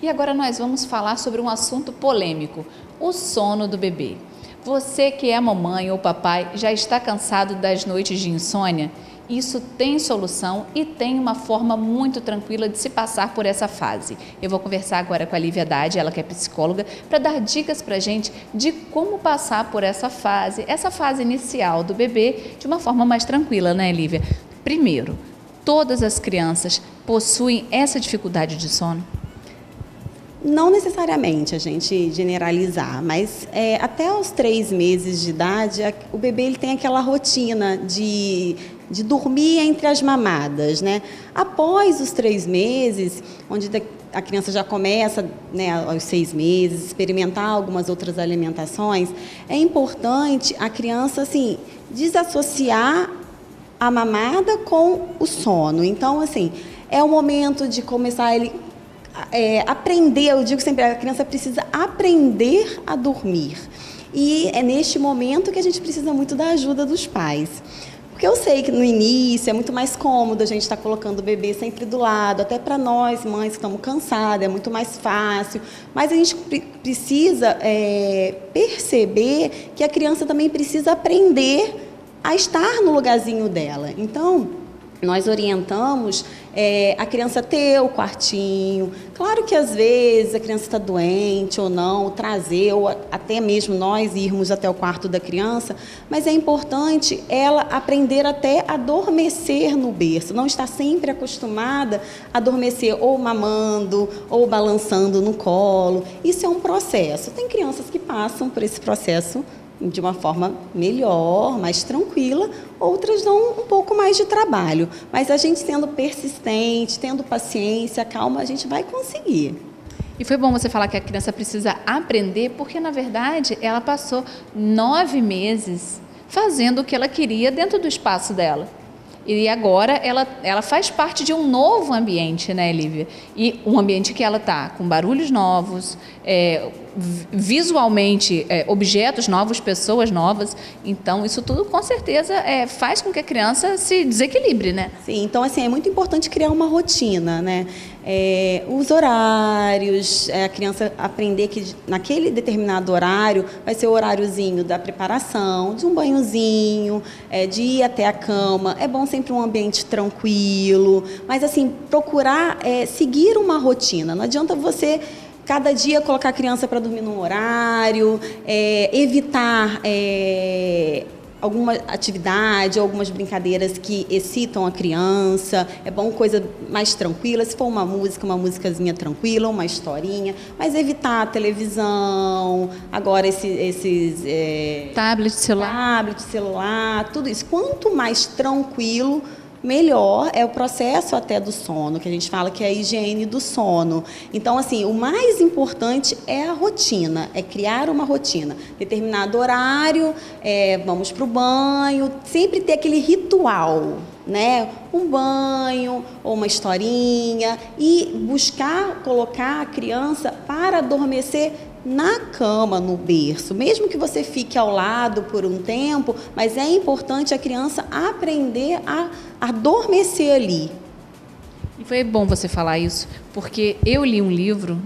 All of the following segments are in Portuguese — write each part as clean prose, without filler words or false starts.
E agora nós vamos falar sobre um assunto polêmico, o sono do bebê. Você que é mamãe ou papai já está cansado das noites de insônia? Isso tem solução e tem uma forma muito tranquila de se passar por essa fase. Eu vou conversar agora com a Lívia Haddad, ela que é psicóloga, para dar dicas para a gente de como passar por essa fase inicial do bebê de uma forma mais tranquila, né, Lívia? Primeiro, todas as crianças possuem essa dificuldade de sono? Não necessariamente a gente generalizar, mas até os 3 meses de idade, o bebê ele tem aquela rotina de dormir entre as mamadas, né? Após os 3 meses, onde a criança já começa, né, aos 6 meses, experimentar algumas outras alimentações, é importante a criança, assim, desassociar a mamada com o sono. Então, assim, é o momento de começar ele aprender, eu digo sempre, a criança precisa aprender a dormir. E é neste momento que a gente precisa muito da ajuda dos pais. Porque eu sei que no início é muito mais cômodo a gente estar colocando o bebê sempre do lado, até para nós, mães que estamos cansadas, é muito mais fácil. Mas a gente precisa perceber que a criança também precisa aprender a estar no lugarzinho dela. Então, nós orientamos a criança ter o quartinho. Claro que às vezes a criança está doente ou não, trazer, ou até mesmo nós irmos até o quarto da criança, mas é importante ela aprender até a adormecer no berço, não estar sempre acostumada a adormecer ou mamando ou balançando no colo. Isso é um processo. Tem crianças que passam por esse processo de uma forma melhor, mais tranquila, outras dão um pouco mais de trabalho. Mas a gente sendo persistente, tendo paciência, calma, a gente vai conseguir. E foi bom você falar que a criança precisa aprender, porque, na verdade, ela passou 9 meses fazendo o que ela queria dentro do espaço dela. E agora ela faz parte de um novo ambiente, né, Lívia? E um ambiente que ela está com barulhos novos, visualmente objetos novos, pessoas novas. Então, isso tudo com certeza faz com que a criança se desequilibre, né? Sim, então assim, é muito importante criar uma rotina, né? Os horários, a criança aprender que naquele determinado horário vai ser o horáriozinho da preparação, de um banhozinho, de ir até a cama. É bom sempre um ambiente tranquilo, mas assim, procurar seguir uma rotina. Não adianta você cada dia colocar a criança para dormir num horário, evitar alguma atividade, algumas brincadeiras que excitam a criança. É bom coisa mais tranquila, se for uma musicazinha tranquila, uma historinha, mas evitar a televisão, agora esses tablet, celular, tudo isso. Quanto mais tranquilo, melhor é o processo até do sono, que a gente fala que é a higiene do sono. Então, assim, o mais importante é a rotina, é criar uma rotina. Determinado horário, vamos para o banho, sempre ter aquele ritual, né? Um banho ou uma historinha e buscar colocar a criança para adormecer na cama, no berço, mesmo que você fique ao lado por um tempo, mas é importante a criança aprender a adormecer ali. E foi bom você falar isso, porque eu li um livro,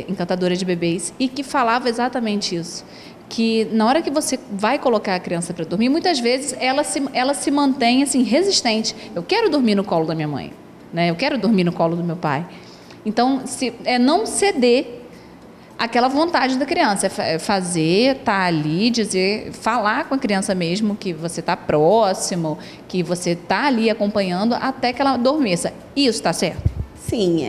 Encantadora de Bebês, e que falava exatamente isso, que na hora que você vai colocar a criança para dormir, muitas vezes ela se mantém assim, resistente. Eu quero dormir no colo da minha mãe, né? Eu quero dormir no colo do meu pai. Então, não ceder aquela vontade da criança, fazer, estar ali, falar com a criança mesmo que você está próximo, que você está ali acompanhando até que ela adormeça. Isso está certo? Sim,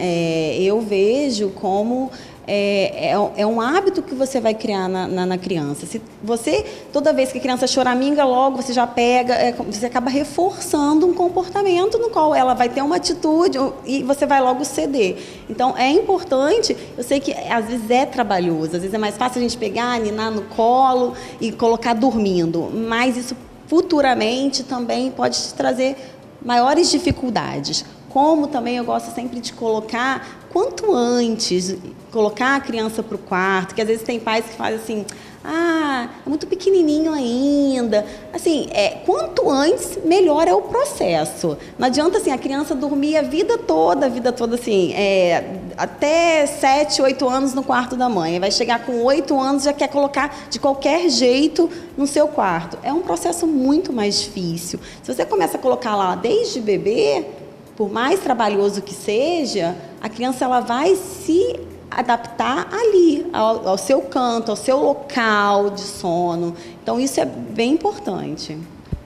eu vejo como é um hábito que você vai criar na criança. Se você, toda vez que a criança choraminga, logo você já pega, você acaba reforçando um comportamento no qual ela vai ter uma atitude e você vai logo ceder. Então, é importante, eu sei que às vezes é trabalhoso, às vezes é mais fácil a gente pegar, ninar no colo e colocar dormindo, mas isso futuramente também pode te trazer maiores dificuldades. Como também eu gosto sempre de colocar, quanto antes, colocar a criança para o quarto, que às vezes tem pais que fazem assim, É muito pequenininho ainda. Assim, quanto antes, melhor é o processo. Não adianta, assim, a criança dormir a vida toda, assim, até 7, 8 anos no quarto da mãe. Vai chegar com 8 anos, já quer colocar de qualquer jeito no seu quarto. É um processo muito mais difícil. Se você começa a colocar lá desde bebê, por mais trabalhoso que seja, a criança ela vai se adaptar ali, ao seu canto, ao seu local de sono. Então, isso é bem importante.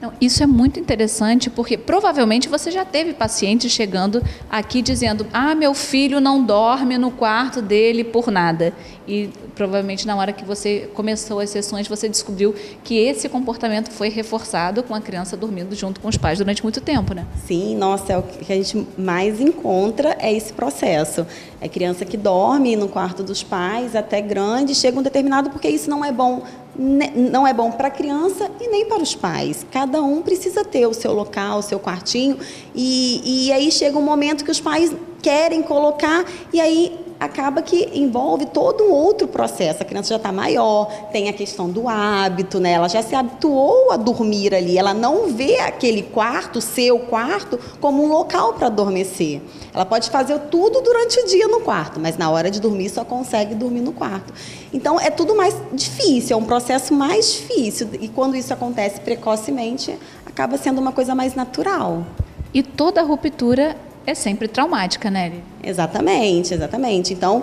Não, isso é muito interessante, porque provavelmente você já teve pacientes chegando aqui dizendo: meu filho não dorme no quarto dele por nada. E provavelmente na hora que você começou as sessões, você descobriu que esse comportamento foi reforçado com a criança dormindo junto com os pais durante muito tempo, né? Sim, nossa, é o que a gente mais encontra é esse processo. É criança que dorme no quarto dos pais até grande, chega um determinado, porque isso não é bom. Não é bom para a criança e nem para os pais. Cada um precisa ter o seu local, o seu quartinho. E aí chega um momento que os pais querem colocar e aí acaba que envolve todo um outro processo. A criança já está maior, tem a questão do hábito, né? Ela já se habituou a dormir ali. Ela não vê aquele quarto, seu quarto, como um local para adormecer. Ela pode fazer tudo durante o dia no quarto, mas na hora de dormir só consegue dormir no quarto. Então, é tudo mais difícil, é um processo mais difícil. E quando isso acontece precocemente, acaba sendo uma coisa mais natural. E toda ruptura é sempre traumática, né, Lili? Exatamente. Então,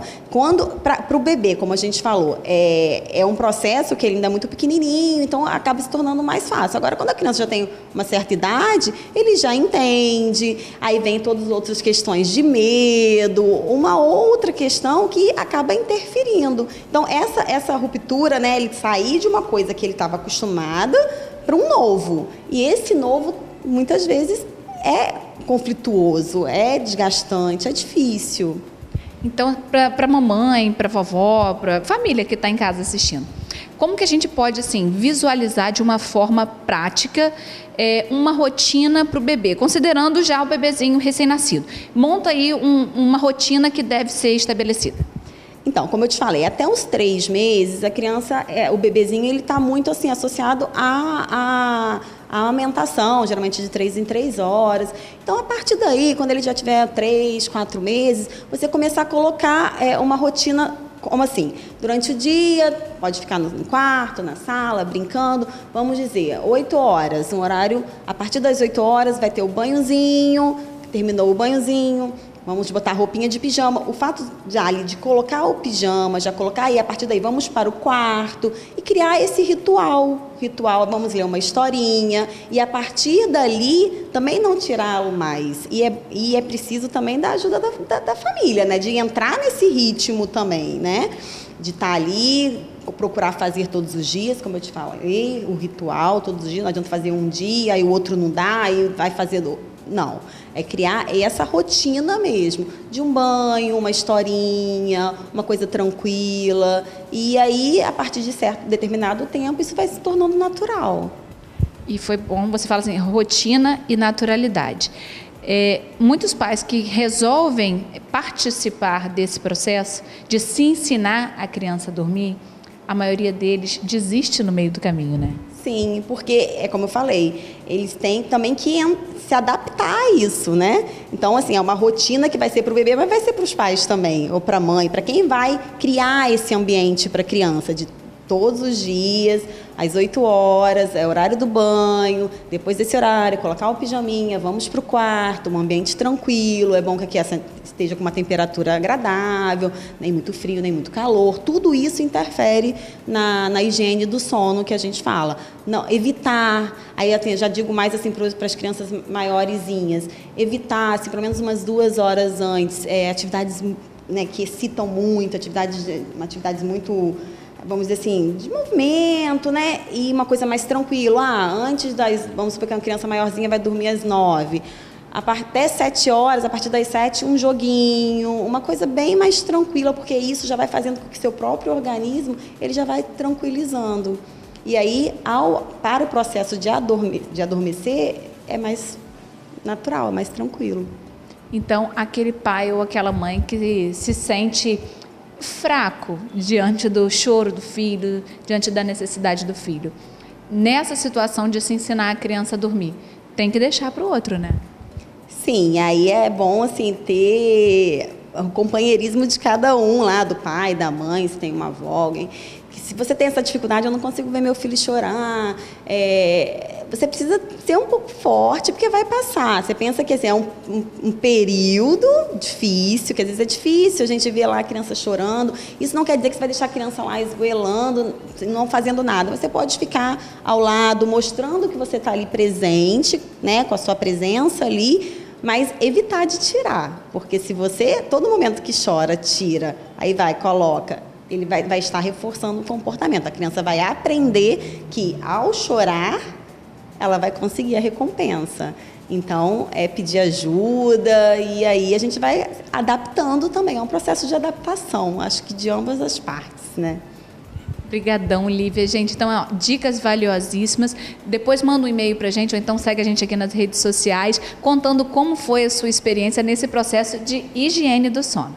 para o bebê, como a gente falou, é um processo que ele ainda é muito pequenininho, então acaba se tornando mais fácil. Agora, quando a criança já tem uma certa idade, ele já entende, aí vem todas as outras questões de medo, uma outra questão que acaba interferindo. Então, essa ruptura, né, ele sair de uma coisa que ele estava acostumado para um novo. E esse novo, muitas vezes, é conflituoso, é desgastante, é difícil. Então, para a mamãe, para a vovó, para a família que está em casa assistindo, como que a gente pode, assim, visualizar de uma forma prática uma rotina para o bebê, considerando já o bebezinho recém-nascido? Monta aí uma rotina que deve ser estabelecida. Então, como eu te falei, até uns 3 meses, a criança, o bebezinho, ele está muito assim, associado a amamentação, geralmente de 3 em 3 horas. Então, a partir daí, quando ele já tiver 3, 4 meses, você começar a colocar uma rotina, como assim? Durante o dia, pode ficar no quarto, na sala, brincando, vamos dizer, 8 horas, um horário, a partir das 8 horas vai ter o banhozinho, terminou o banhozinho, vamos botar roupinha de pijama. O fato de colocar o pijama, já colocar aí, a partir daí vamos para o quarto e criar esse ritual. Vamos ler uma historinha e a partir dali também não tirá-lo mais. E é preciso também da ajuda da família, né? De entrar nesse ritmo também, né? De estar ali, procurar fazer todos os dias, como eu te falei, o ritual todos os dias. Não adianta fazer um dia, aí o outro não dá, aí vai fazer... Não, é criar essa rotina mesmo, de um banho, uma historinha, uma coisa tranquila. E aí, a partir de determinado tempo, isso vai se tornando natural. E foi bom, você fala assim, rotina e naturalidade. Muitos pais que resolvem participar desse processo de se ensinar a criança a dormir, a maioria deles desiste no meio do caminho, né? Sim, porque, como eu falei, eles têm também que se adaptar a isso, né? Então, assim, é uma rotina que vai ser para o bebê, mas vai ser para os pais também, ou para a mãe, para quem vai criar esse ambiente para a criança, de todos os dias, às 8 horas, é o horário do banho, depois desse horário, colocar o pijaminha, vamos para o quarto, um ambiente tranquilo, é bom que aqui esteja com uma temperatura agradável, nem muito frio, nem muito calor, tudo isso interfere na higiene do sono que a gente fala. Não, evitar, aí eu já digo mais assim para as crianças maiorzinhas, evitar, assim, pelo menos umas 2 horas antes, atividades, né, que excitam muito, atividades muito... vamos dizer assim, de movimento, né? E uma coisa mais tranquila. Vamos supor que uma criança maiorzinha vai dormir às 9. Até 7 horas, a partir das 7, um joguinho, uma coisa bem mais tranquila, porque isso já vai fazendo com que seu próprio organismo, ele já vai tranquilizando. E aí, para o processo de adormecer, é mais natural, é mais tranquilo. Então, aquele pai ou aquela mãe que se sente fraco diante do choro do filho, diante da necessidade do filho. Nessa situação de se ensinar a criança a dormir, tem que deixar para o outro, né? Sim, aí é bom assim ter o companheirismo de cada um lá, do pai, da mãe, se tem uma avó, alguém. Que se você tem essa dificuldade, eu não consigo ver meu filho chorar, você precisa ser um pouco forte, porque vai passar. Você pensa que assim, é um período difícil, que às vezes é difícil a gente ver lá a criança chorando. Isso não quer dizer que você vai deixar a criança lá esgoelando, não fazendo nada. Você pode ficar ao lado, mostrando que você está ali presente, né, com a sua presença ali, mas evitar de tirar, porque se você, todo momento que chora, tira, aí coloca, ele vai estar reforçando o comportamento. A criança vai aprender que, ao chorar, ela vai conseguir a recompensa. Então, é pedir ajuda, e aí a gente vai adaptando também. É um processo de adaptação, acho que de ambas as partes, né? Obrigadão, Lívia. Gente, então, ó, dicas valiosíssimas. Depois manda um e-mail para a gente, ou então segue a gente aqui nas redes sociais, contando como foi a sua experiência nesse processo de higiene do sono.